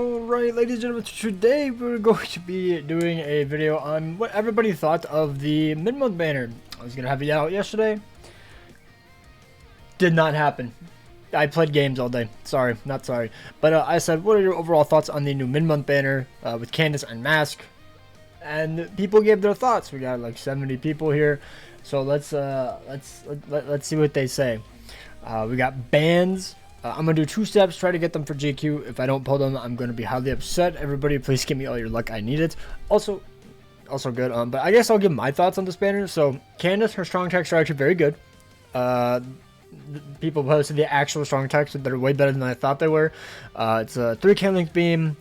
Alright, ladies and gentlemen, today we're going to be doing a video on what everybody thought of the mid-month banner. I was going to have it out yesterday. Did not happen. I played games all day. Sorry, not sorry. But I said, what are your overall thoughts on the new mid-month banner with Candice and Mask? And people gave their thoughts. We got like 70 people here. So let's see what they say. We got bans. I'm going to do 2 steps, try to get them for GQ. If I don't pull them, I'm going to be highly upset. Everybody, please give me all your luck. I need it. Also good. But I guess I'll give my thoughts on this banner. So, Candice, her strong attacks are actually very good. People posted the actual strong attacks that are way better than I thought they were. It's a 3K length beam,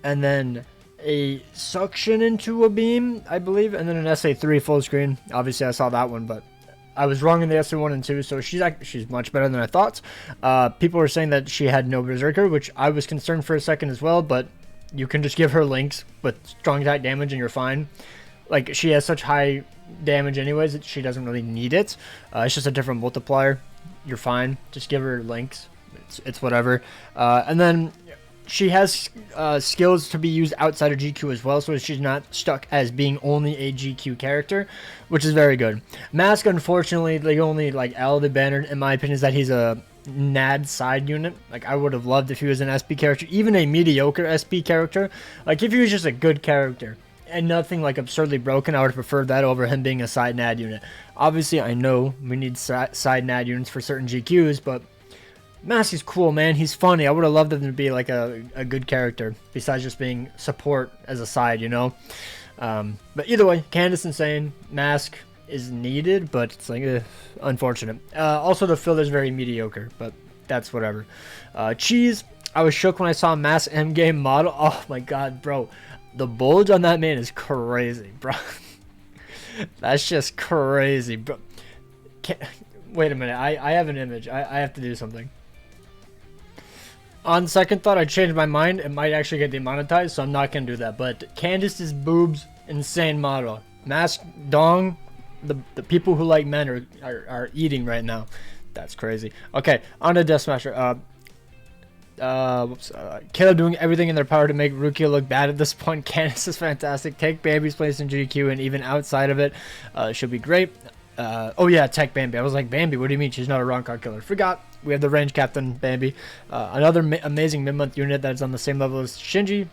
and then a suction into a beam, I believe, and then an SA3 full screen. Obviously, I saw that one, but I was wrong in the SA1 and 2, so she's much better than I thought. People were saying that she had no Berserker, which I was concerned for a second as well, but you can just give her links with strong attack damage and you're fine. Like, she has such high damage anyways that she doesn't really need it. It's just a different multiplier. You're fine. Just give her links. It's whatever. And then she has skills to be used outside of GQ as well, so she's not stuck as being only a GQ character, which is very good. Mask, unfortunately, the only like L of the banner, in my opinion, is that he's a NAD side unit. Like, I would have loved if he was an SP character, even a mediocre SP character. Like, if he was just a good character and nothing like absurdly broken, I would have preferred that over him being a side NAD unit. Obviously, I know we need side NAD units for certain GQs, but Mask is cool, man. He's funny. I would have loved him to be like a good character besides just being support as a side, you know. But either way, Candice insane. Mask is needed, but it's like unfortunate. Also, the filler is very mediocre, but that's whatever. Cheese. I was shook when I saw Mask M game model. Oh my god, bro. The bulge on that man is crazy, bro. That's just crazy, bro. Wait a minute. I have an image. I have to do something. On second thought, I changed my mind. It might actually get demonetized, so I'm not going to do that. But Candice's boobs, insane model. Mask dong, the people who like men are eating right now. That's crazy. Okay, on to Death Smasher. Caleb doing everything in their power to make Rukia look bad at this point. Candice is fantastic. Take Bambi's place in GQ, and even outside of it, should be great. Oh yeah, Tech Bambi. I was like, Bambi, what do you mean she's not a wrong card killer? Forgot. We have the range captain, Bambi. Another amazing mid-month unit that's on the same level as Shinji.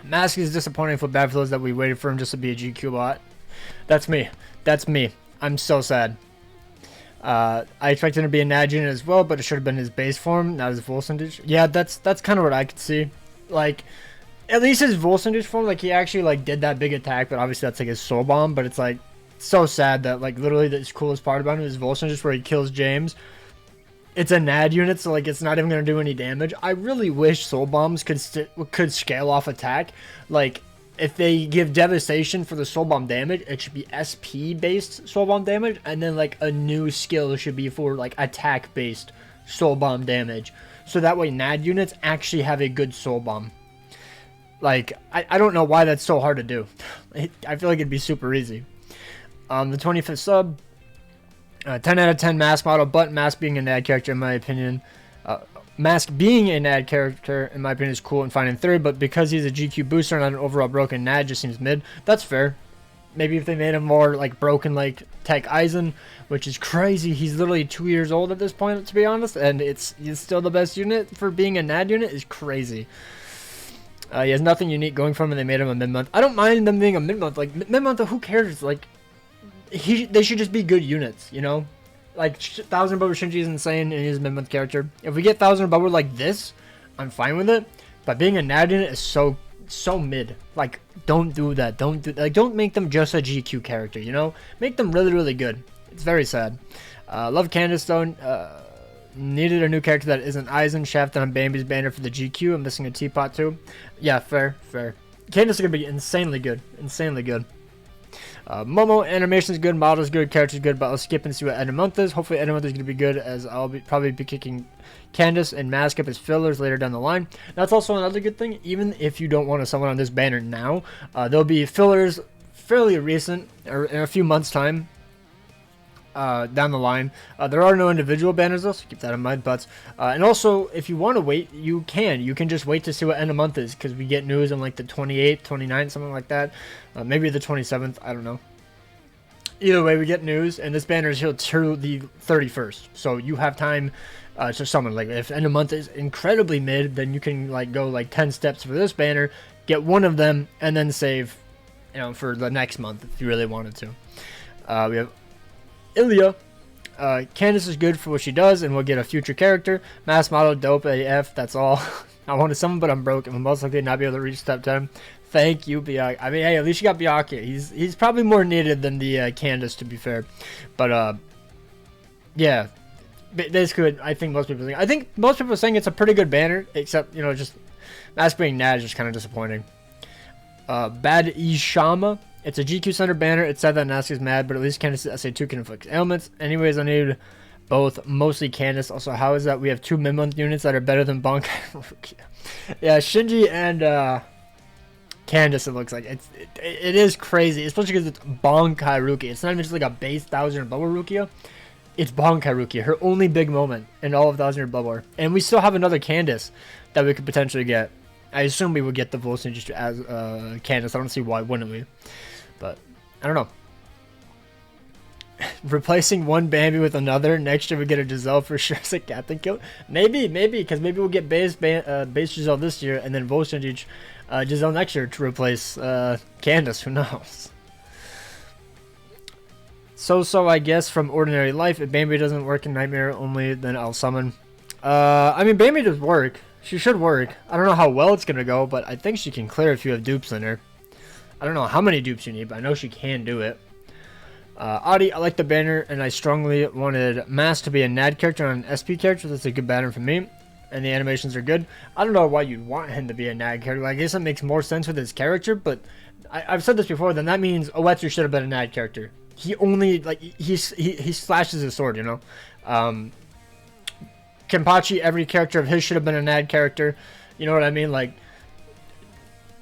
Mask is disappointing for bad for those that we waited for him just to be a GQ bot. That's me. That's me. I'm so sad. I expected him to be a NAD unit as well, but it should have been his base form, not his Volsundage. Yeah, that's kind of what I could see. Like, at least his Volsundage form, like, he actually, like, did that big attack, but obviously that's, like, his soul bomb, but it's, like, so sad that, like, literally the coolest part about him is Volsundage where he kills James. It's a NAD unit, so, like, it's not even going to do any damage. I really wish soul bombs could scale off attack. Like, if they give devastation for the soul bomb damage, it should be SP based soul bomb damage, and then like a new skill should be for like attack based soul bomb damage, so that way NAD units actually have a good soul bomb. Like, I don't know why that's so hard to do. I feel like it'd be super easy. The 25th sub, 10 out of 10 Mask model, but Mask being a NAD character in my opinion. Mask being a NAD character, in my opinion, is cool and fine in theory, but because he's a GQ booster and not an overall broken NAD, just seems mid. That's fair. Maybe if they made him more like broken like Tech Aizen, which is crazy. He's literally 2 years old at this point, to be honest, and he's still the best unit for being a NAD unit is crazy. He has nothing unique going for him, and they made him a mid-month. I don't mind them being a mid-month. Like, mid-month, who cares? Like, they should just be good units, you know? Like, 1000 Bubba Shinji is insane and he's a mid-month character. If we get 1000 Bubba like this, I'm fine with it. But being a NAD unit is so mid. Like, don't do that. Don't make them just a GQ character, you know? Make them really, really good. It's very sad. Love Candice though. Needed a new character that isn't Aizen. Shafted on Bambi's banner for the GQ. I'm missing a teapot too. Yeah, fair. Candice is gonna be insanely good. Momo animation is good, model is good, character is good, but I'll skip and see what Edamonth is. Hopefully Edamonth is going to be good, as I'll probably be kicking Candice and Mask up as fillers later down the line. That's also another good thing. Even if you don't want to summon on this banner now, there'll be fillers fairly recent, or in a few months time. down the line. There are no individual banners though, so keep that in mind. But and also, if you want to wait, you can just wait to see what end of month is, because we get news on like the 28th, 29th, something like that. Maybe the 27th, I don't know. Either way, we get news, and this banner is here till the 31st, so you have time to summon. Like, if end of month is incredibly mid, then you can like go like 10 steps for this banner, get one of them, and then save, you know, for the next month if you really wanted to. We have Ilya. Candice is good for what she does, and we'll get a future character. Mass model, dope AF, that's all. I wanted someone, but I'm broke, and will most likely not be able to reach step 10. Thank you, Byakuya. I mean, hey, at least you got Byakuya. He's probably more needed than the Candice, to be fair. But, yeah. Basically, I think most people are saying it's a pretty good banner, except, you know, just Mask being Nad is just kind of disappointing. Bad Ishama. It's a GQ Center banner. It's sad that Nask is mad, but at least Candice SA2 can inflict ailments. Anyways, I need both, mostly Candice. Also, how is that we have 2 mid-month units that are better than Bankai? Yeah, Shinji and Candice, it looks like. It is crazy, especially because it's Bankai Rukia. It's not even just like a base 1000 or Blood War Rukia. It's Bankai Rukia, her only big moment in all of 1000 or Blood War. And we still have another Candice that we could potentially get. I assume we would get the Volsung just as Candice. I don't see why wouldn't we. But, I don't know. Replacing one Bambi with another. Next year we get a Giselle for sure as a captain kill. Maybe, because maybe we'll get base Giselle this year, and then Volsung Giselle next year to replace Candice. Who knows? So I guess from Ordinary Life, if Bambi doesn't work in Nightmare only, then I'll summon. I mean, Bambi does work. She should work. I don't know how well it's going to go, but I think she can clear if you have dupes in her. I don't know how many dupes you need, but I know she can do it. Adi, I like the banner, and I strongly wanted Mask to be a NAD character and an SP character. That's a good banner for me, and the animations are good. I don't know why you'd want him to be a NAD character. I guess it makes more sense with his character, but I've said this before, then that means Oetsu should have been a NAD character. He only, like, he slashes his sword, you know? Kenpachi, every character of his should have been a NAD character. You know what I mean? Like,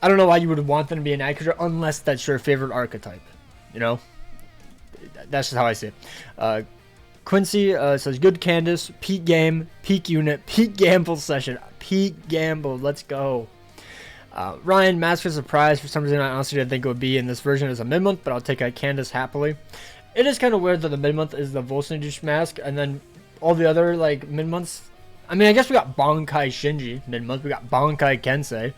I don't know why you would want them to be an NAD character unless that's your favorite archetype, you know? That's just how I see it. Quincy says, good Candice, peak game, peak unit, peak gamble session, peak gamble, let's go. Ryan, Mask for surprise. For some reason, I honestly didn't think it would be in this version as a mid-month, but I'll take a Candice happily. It is kind of weird that the mid-month is the Volsung Mask, and then all the other, like, mid-months. I mean, I guess we got Bankai Shinji mid-month. We got Bankai Kensei.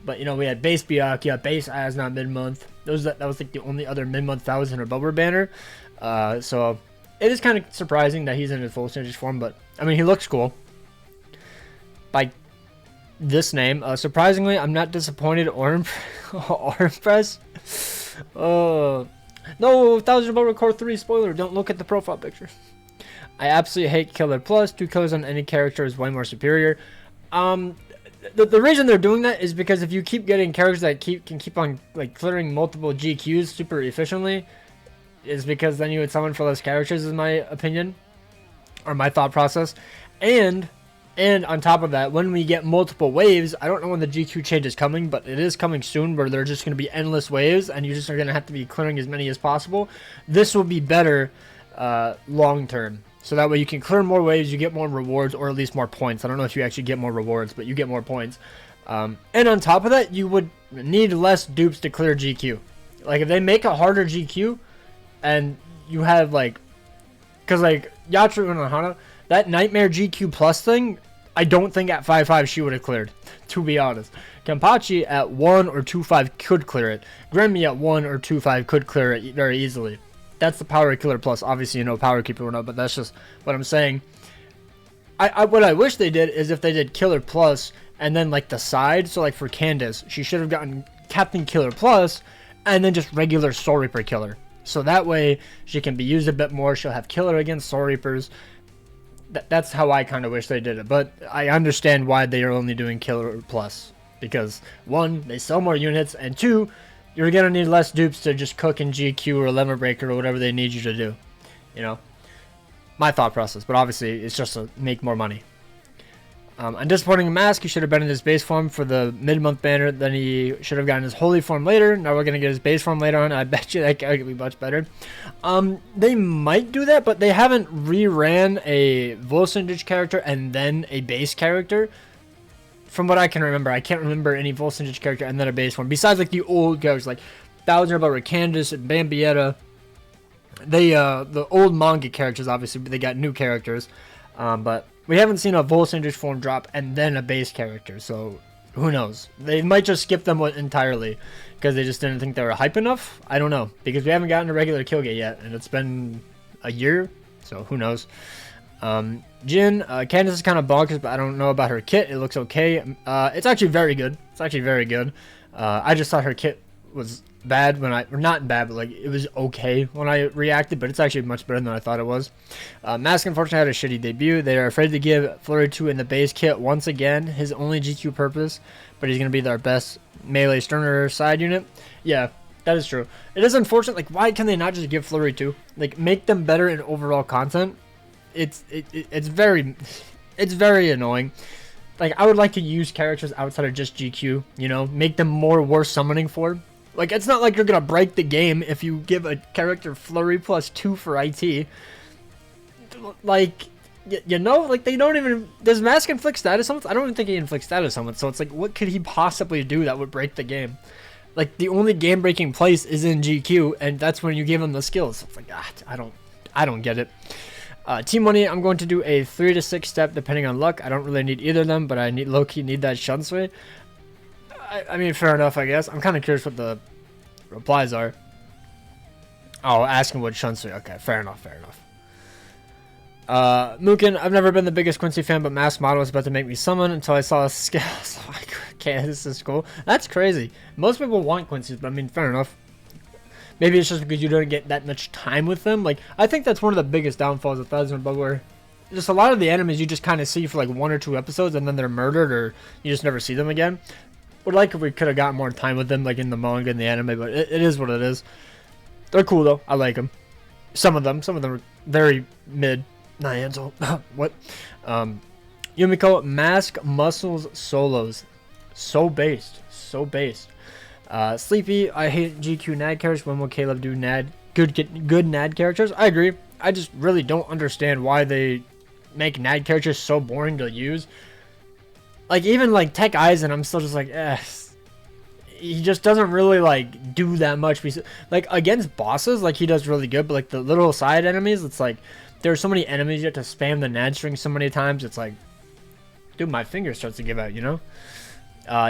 But, you know, we had base Byakuya, base Asna mid-month. That was like the only other mid-month 1000 or Bubber banner. So it is kind of surprising that he's in his full Shinji form, but, I mean, he looks cool. By this name, surprisingly, I'm not disappointed. Arm press. No, 1000 Bubber Core 3 spoiler. Don't look at the profile picture. I absolutely hate Killer Plus. 2 killers on any character is way more superior. The reason they're doing that is because if you keep getting characters that can keep on like clearing multiple GQs super efficiently, is because then you would summon for less characters, is my opinion, or my thought process. And on top of that, when we get multiple waves, I don't know when the GQ change is coming, but it is coming soon, where they're just going to be endless waves, and you just are going to have to be clearing as many as possible. This will be better long term. So that way you can clear more waves, you get more rewards, or at least more points. I don't know if you actually get more rewards, but you get more points. And on top of that, you would need less dupes to clear GQ. Like, if they make a harder GQ, and you have, like... Because, like, Yatsu and Hana, that Nightmare GQ Plus thing, I don't think at 5.5 she would have cleared, to be honest. Kenpachi at 1 or 2.5 could clear it. Granmy at 1 or 2.5 could clear it very easily. That's the Power Killer Plus. Obviously, you know, Power Keeper or not, but that's just what I'm saying. What I wish they did is if they did Killer Plus and then, like, the side. So, like, for Candice, she should have gotten Captain Killer Plus and then just regular Soul Reaper Killer. So that way, she can be used a bit more. She'll have Killer against Soul Reapers. That's how I kind of wish they did it. But I understand why they are only doing Killer Plus. Because, 1, they sell more units, and 2... you're going to need less dupes to just cook in GQ or Lemon Breaker or whatever they need you to do. You know? My thought process. But obviously, it's just to make more money. Undisappointing Mask, he should have been in his base form for the mid-month banner. Then he should have gotten his holy form later. Now we're going to get his base form later on. I bet you that guy could be much better. They might do that, but they haven't reran a Volsindage character and then a base character. From what I can remember, I can't remember any Volsindage character and then a base form. Besides like the old characters like Thousand About Candice and Bambietta. The old manga characters, obviously, they got new characters. But we haven't seen a Volsindage form drop and then a base character, so who knows? They might just skip them entirely because they just didn't think they were hype enough. I don't know, because we haven't gotten a regular Killgate yet, and it's been a year, so who knows? Jin, Candice is kind of bonkers, but I don't know about her kit. It looks okay. It's actually very good. I just thought her kit was bad when or not bad, but like it was okay when I reacted, but it's actually much better than I thought it was. Mask unfortunately had a shitty debut. They are afraid to give Flurry 2 in the base kit once again, his only GQ purpose, but he's going to be their best melee Sterner side unit. Yeah, that is true. It is unfortunate, like why can they not just give Flurry 2? Like make them better in overall content. It's very annoying. Like I would like to use characters outside of just GQ, you know, make them more worth summoning for. Like, it's not like you're going to break the game if you give a character Flurry +2 for IT. Like, you know, like, they don't even... Does Mask inflict status summons? I don't even think he inflicts status summons, so it's like, what could he possibly do that would break the game? Like, the only game-breaking place is in GQ, and that's when you give him the skills. So it's like, I don't get it. Team Money, I'm going to do a 3 to 6 step depending on luck. I don't really need either of them, but I low-key need that Shunsui. I mean, fair enough, I guess. I'm kind of curious what the replies are. Oh, asking what Shunsui. Okay, fair enough. Mukin, I've never been the biggest Quincy fan, but Mask Model was about to make me summon until I saw a skill. So okay, this is cool. That's crazy. Most people want Quincy's, but I mean, fair enough. Maybe it's just because you don't get that much time with them. Like, I think that's one of the biggest downfalls of TYBW, where just a lot of the enemies you just kind of see for like 1 or 2 episodes, and then they're murdered, or you just never see them again. Would like if we could have gotten more time with them, like in the manga and the anime, but it is what it is. They're cool though. I like them. Some of them are very mid. Nyanzo. What? Yumiko, Mask, Muscles, Solos. So based. Sleepy, I hate GQ NAD characters. When will Caleb do NAD? Good NAD characters? I agree. I just really don't understand why they make NAD characters so boring to use. Like, even, like, Tech Eyes, and I'm still just like, he just doesn't really, like, do that much. Like, against bosses, like, he does really good, but, like, the little side enemies, it's like, there are so many enemies you have to spam the NAD string so many times, it's like, dude, my finger starts to give out, you know?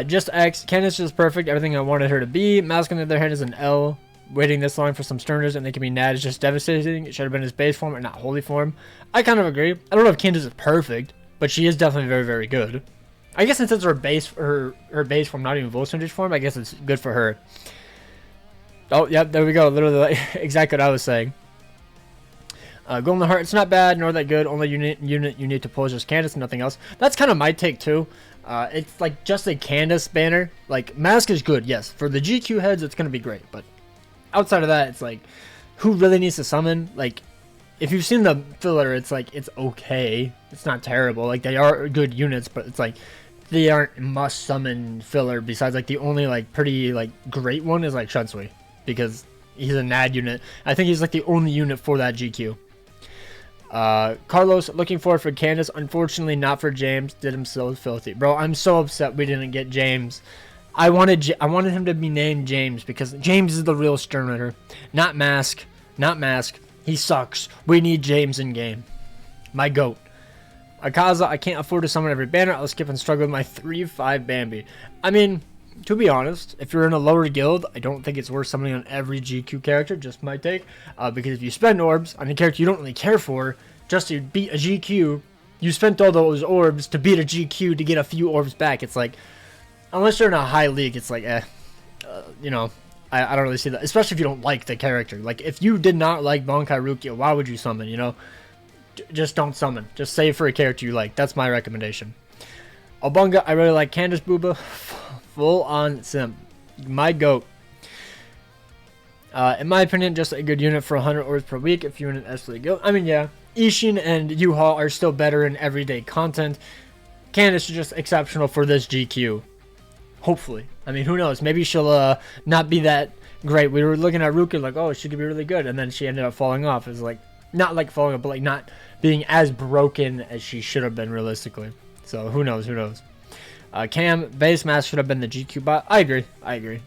Just X, Candice is perfect, everything I wanted her to be. Mask, on the other hand, is an L. Waiting this long for some Sterners and they can be NAD is just devastating. It should have been his base form and not holy form. I kind of agree. I don't know if Candice is perfect, but she is definitely very, very good. I guess since it's her base form, not even Volsindage form, I guess it's good for her. Oh, yep, there we go. Literally exactly what I was saying. Golden Heart, it's not bad, nor that good. Only unit you need to pull is just Candice and nothing else. That's kind of my take, too. It's like just a Candice banner. Like, Mask is good, yes. For the GQ heads, it's going to be great. But outside of that, it's like, who really needs to summon? Like, if you've seen the filler, it's like, it's okay. It's not terrible. Like, they are good units, but it's like, they aren't must summon filler. Besides, like, the only, like, pretty, like, great one is, like, Shunsui. Because he's a NAD unit. I think he's, like, the only unit for that GQ. Carlos, looking forward for Candice. Unfortunately, not for James. Did him so filthy. Bro, I'm so upset we didn't get James. I wanted him to be named James because James is the real Sternritter. Not Mask. Not Mask. He sucks. We need James in game. My goat. Akaza, I can't afford to summon every banner. I'll skip and struggle with my 3-5 Bambi. I mean, to be honest, if you're in a lower guild, I don't think it's worth summoning on every GQ character, just my take. Because if you spend orbs on a character you don't really care for, just to beat a GQ, you spent all those orbs to beat a GQ to get a few orbs back. It's like, unless you're in a high league, it's like, you know, I don't really see that. Especially if you don't like the character. Like, if you did not like Bankai Rukia, why would you summon, you know? Just don't summon. Just save for a character you like. That's my recommendation. Obunga, I really like Candice Booba. Full on simp. My goat. In my opinion, just a good unit for 100 orbs per week if you're in an Esli guild. I mean, yeah. Ishin and Yuha are still better in everyday content. Candice is just exceptional for this GQ. Hopefully. I mean, who knows? Maybe she'll not be that great. We were looking at Rukia like, oh, she could be really good. And then she ended up falling off. It's like, not like falling off, but like not being as broken as she should have been realistically. So who knows? Who knows? Cam, base mask should have been the GQ bot. I agree. I agree.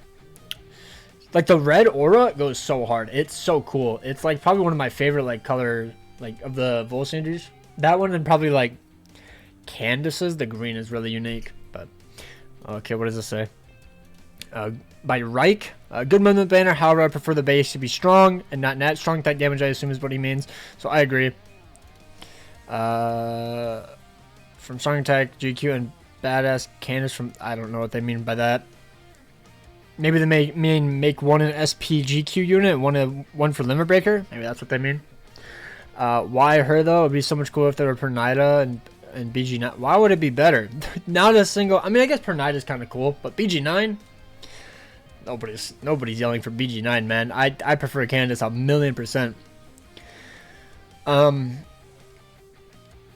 Like the red aura goes so hard. It's so cool. It's like probably one of my favorite like color like of the Volsangers. That one and probably like Candice's. The green is really unique. But okay, what does this say? By Reich, good movement banner. However, I prefer the base to be strong and not net strong type damage. I assume is what he means. So I agree. From strong attack GQ and badass Candice from I don't know what they mean by that. Maybe they make one an SPGQ unit and one for Limit Breaker. Maybe that's what they mean. Why her though? It'd be so much cooler if they were Pernida and BG9. Why would it be better? Not a single. I mean, I guess Pernida is kind of cool, but BG9. Nobody's yelling for BG9, man. I prefer Candice 1,000,000%.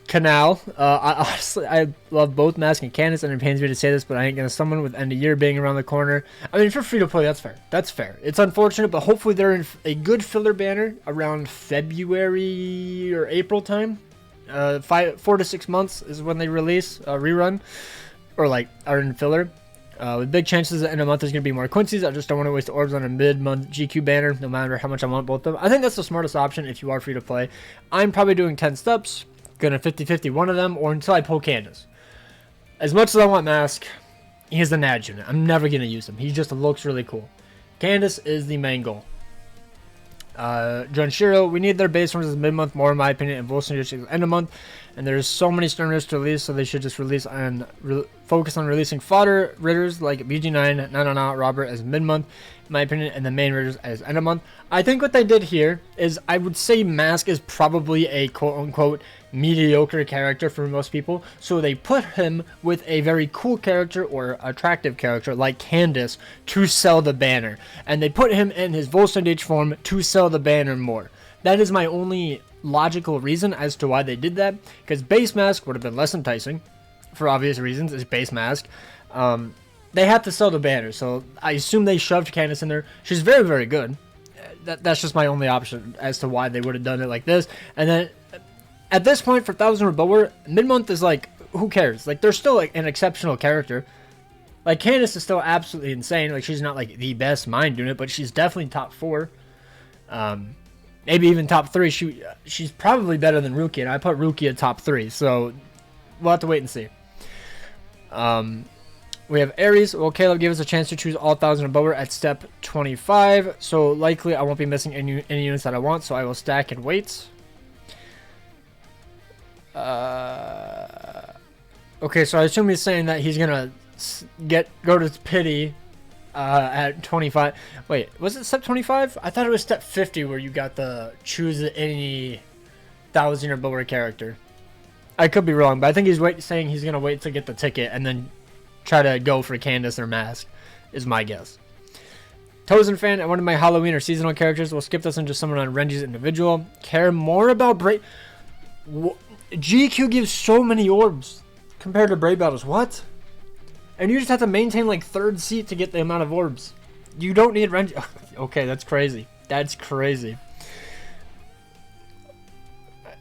Canal. I love both Mask and Candice, and it pains me to say this, but I ain't gonna summon with end of year being around the corner. I mean, for free to play, that's fair. That's fair. It's unfortunate, but hopefully they're in a good filler banner around February or April time. 4 to 6 months is when they release a rerun, or like are in filler. With big chances that in a month there's gonna be more Quincy's. I just don't want to waste orbs on a mid-month GQ banner, no matter how much I want both of them. I think that's the smartest option if you are free to play. I'm probably doing 10 steps. Gonna 50-50 one of them, or until I pull Candice. As much as I want Mask, he's the Nad unit. I'm never gonna use him. He just looks really cool. Candice is the main goal. Junshiro, we need their base forms as mid-month more in my opinion, and Volson just end of month. And there's so many Sterners to release, so they should just release and focus on releasing fodder Ritters like BG9, Nanana, Robert as mid-month, in my opinion, and the main Ritters as end of month. I think what they did here is I would say Mask is probably a quote-unquote mediocre character for most people, so they put him with a very cool character or attractive character like Candice to sell the banner, and they put him in his Volsangage form to sell the banner more. That is my only logical reason as to why they did that, because base Mask would have been less enticing for obvious reasons. It's base Mask. They have to sell the banner, so I assume they shoved Candice in there. She's very, very good. That's just my only option as to why they would have done it like this. And then at this point for 1,000 or lower, mid-month is like, who cares? Like, they're still like an exceptional character. Like, Candice is still absolutely insane. Like, she's not like the best mind unit, but she's definitely top 4. Maybe even top 3. She's probably better than Rukia, and I put Rukia top 3. So we'll have to wait and see. We have Ares. Well, Caleb gave us a chance to choose all 1,000 and above at step 25. So likely I won't be missing any units that I want, so I will stack and wait. Okay, so I assume he's saying that he's gonna go to pity at 25. Wait, was it step 25? I thought it was step 50 where you got the choose any 1,000 or lower character. I could be wrong, but I think he's saying he's gonna wait to get the ticket and then try to go for Candice or Mask, is my guess. Tozen fan, one of my Halloween or seasonal characters. We'll skip this and just summon on Renji's individual. Care more about Brave. GQ gives so many orbs compared to Brave Battles. What? And you just have to maintain like 3rd seat to get the amount of orbs. You don't need Renji. Okay, that's crazy. That's crazy.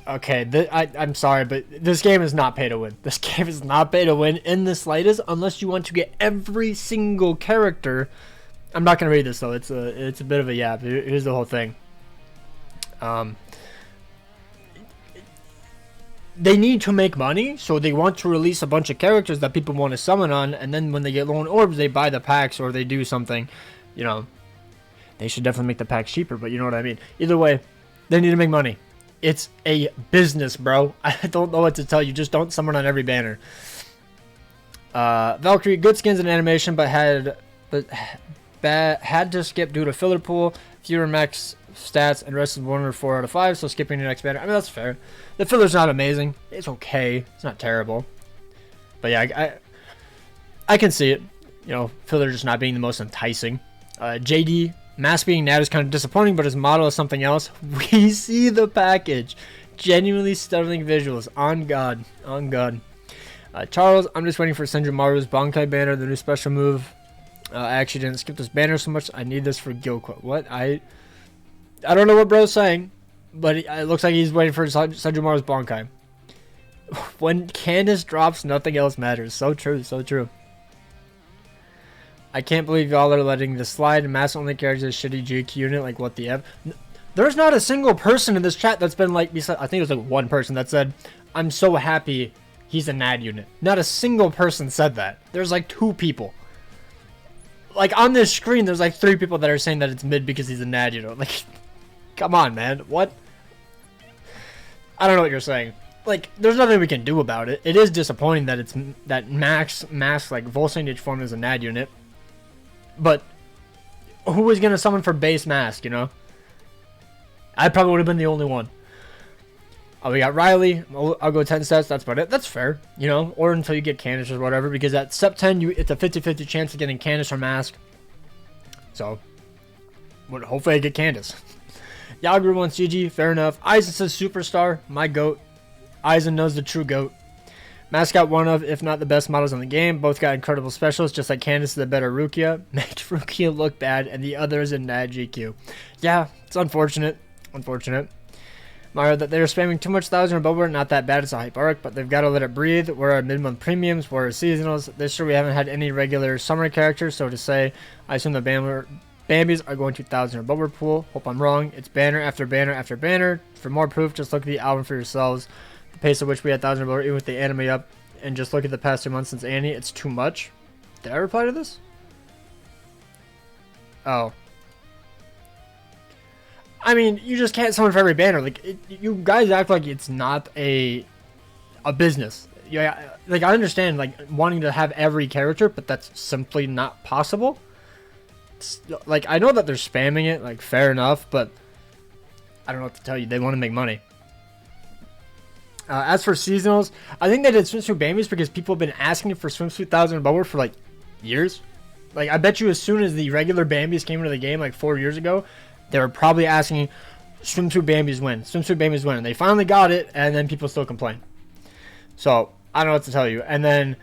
Okay, I'm sorry, but this game is not pay to win. This game is not pay to win in the slightest unless you want to get every single character. I'm not going to read this, though. It's a bit of a yap. Here's the whole thing. They need to make money, so they want to release a bunch of characters that people want to summon on, and then when they get low on orbs, they buy the packs or they do something. You know, they should definitely make the packs cheaper, but you know what I mean. Either way, they need to make money. It's a business, bro. I don't know what to tell you. Just don't summon on every banner. Valkyrie, good skins and animation, but had to skip due to filler pool, fewer max stats, and rest of 1 or 4 out of 5. So skipping the next banner. I mean, that's fair. The filler's not amazing. It's okay. It's not terrible. But yeah, I can see it. You know, filler just not being the most enticing. JD. Mask being Nat is kind of disappointing, but his model is something else. We see the package. Genuinely stunning visuals. On God. On God. Charles, I'm just waiting for Senjumaru's Bankai banner, the new special move. I actually didn't skip this banner so much. I need this for Gyokwa. What? I don't know what bro's saying, but it looks like he's waiting for Senjumaru's Bankai. When Candice drops, nothing else matters. So true, so true. I can't believe y'all are letting this slide. Mass only carries a shitty GQ unit. Like, what the F? There's not a single person in this chat that's been like, I think it was like one person that said, I'm so happy he's a NAD unit. Not a single person said that. There's like 2 people. Like, on this screen, there's like 3 people that are saying that it's mid because he's a NAD unit. Like, come on, man. What? I don't know what you're saying. Like, there's nothing we can do about it. It is disappointing that it's that Max, like, Volsanic form is a NAD unit. But who is going to summon for base Mask, you know? I probably would have been the only one. Oh, we got Riley. I'll go 10 sets. That's about it. That's fair, you know? Or until you get Candice or whatever. Because at step 10, it's a 50-50 chance of getting Candice or Mask. So, hopefully I get Candice. Yagru wants GG. Fair enough. Aizen says Superstar. My GOAT. Aizen knows the true GOAT. Mask got one of, if not the best models in the game. Both got incredible specials, just like Candice is the better Rukia. Makes Rukia look bad, and the other is in NAD GQ. Yeah, it's unfortunate. Unfortunate. Mario, that they're spamming too much 1000 or above, not that bad. It's a hype arc, but they've got to let it breathe. We're at mid-month premiums. We're at seasonals. This year we haven't had any regular summer characters, so to say, I assume the Bambis are going to 1000 or above pool. Hope I'm wrong. It's banner after banner after banner. For more proof, just look at the album for yourselves. The pace at which we had 1000 or above, even with the anime up, and just look at the past 2 months since Annie. It's too much. Did I reply to this? Oh. I mean, you just can't summon for every banner. Like, you guys act like it's not a business. Yeah, like, I understand, like, wanting to have every character, but that's simply not possible. It's, like, I know that they're spamming it, like, fair enough, but I don't know what to tell you. They want to make money. As for seasonals, I think they did Swimsuit Bambies because people have been asking for Swimsuit 1000 and above for, like, years. Like, I bet you as soon as the regular Bambies came into the game, like, 4 years ago, they were probably asking, Swimsuit Bambies win. Swimsuit Bambies win. And they finally got it, and then people still complain. So, I don't know what to tell you. And then,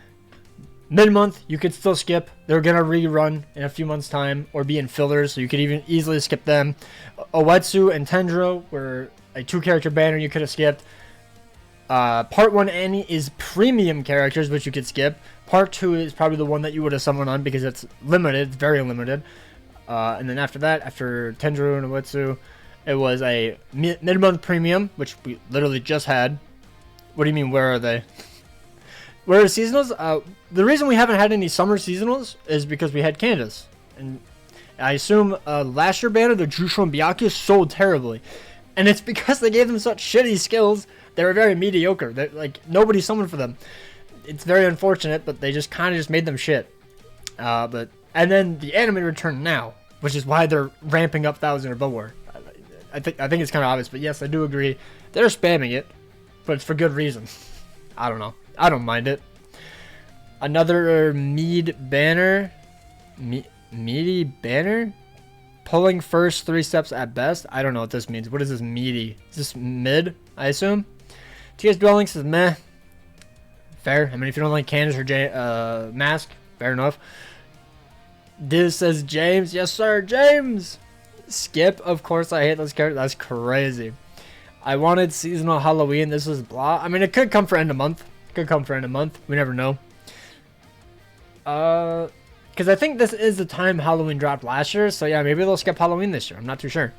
mid-month, you could still skip. They're going to rerun in a few months' time, or be in fillers, so you could even easily skip them. Owetsu and Tendro were a 2-character banner you could have skipped. Part 1 Annie is premium characters, which you could skip. Part 2 is probably the one that you would have summoned on because it's limited. It's very limited. And then after that, after Tendru and Owetsu, it was a mid-month premium, which we literally just had. What do you mean, where are they? Where are seasonals? The reason we haven't had any summer seasonals is because we had Candice. And I assume last year banner, the Jusho and Byakuya, sold terribly. And it's because they gave them such shitty skills. They were very mediocre. They're, like, nobody summoned for them. It's very unfortunate, but they just kind of just made them shit. And then the anime returned now, which is why they're ramping up 1000 or above. I think it's kind of obvious, but yes, I do agree. They're spamming it, but it's for good reason. I don't know. I don't mind it. Another mead banner. Meaty banner? Pulling first 3 steps at best? I don't know what this means. What is this meaty? Is this mid, I assume? TS Dwellings is meh. Fair. I mean, if you don't like Candice or Mask, fair enough. Diz says James. Yes, sir, James. Skip. Of course, I hate those characters. That's crazy. I wanted seasonal Halloween. This was blah. I mean, it could come for end of month. Could come for end of month. We never know. Because I think this is the time Halloween dropped last year. So yeah, maybe they'll skip Halloween this year. I'm not too sure.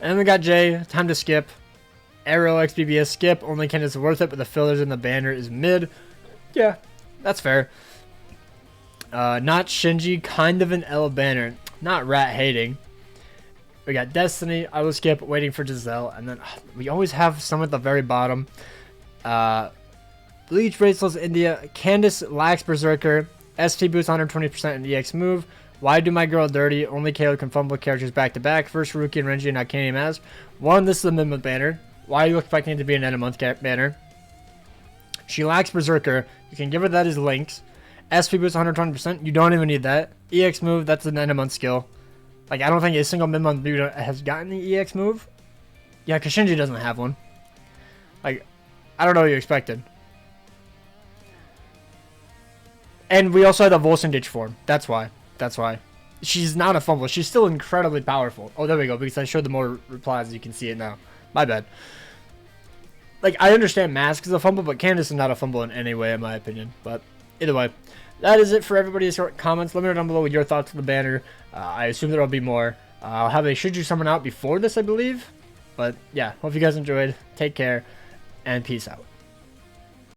And then we got Jay. Time to skip. Arrow XBBS skip. Only Candice is worth it, but the fillers in the banner is mid. Yeah, that's fair. Not Shinji. Kind of an L banner. Not rat hating. We got Destiny. I will skip. Waiting for Giselle. And then we always have some at the very bottom. Bleach Bracelets India. Candice lacks Berserker. SP boost 120% in EX move. Why do my girl dirty? Only KO can fumble characters back to back. First Ruki and Renji and not Candy Mask. One, this is a mid-month banner. Why are you expecting it to be an end-of-month banner? She lacks Berserker. You can give her that as links. SP boost 120%. You don't even need that. EX move, that's an end-of-month skill. Like, I don't think a single mid-month dude has gotten the EX move. Yeah, because Shinji doesn't have one. Like, I don't know what you expected. And we also had the Volson Ditch form. That's why. That's why. She's not a fumble. She's still incredibly powerful. Oh, there we go. Because I showed the more replies. You can see it now. My bad. Like, I understand Mask is a fumble, but Candice is not a fumble in any way, in my opinion. But either way, that is it for everybody's comments. Let me know down below with your thoughts on the banner. I assume there will be more. I'll have a Should You Summon out before this, I believe. But yeah, hope you guys enjoyed. Take care, and peace out.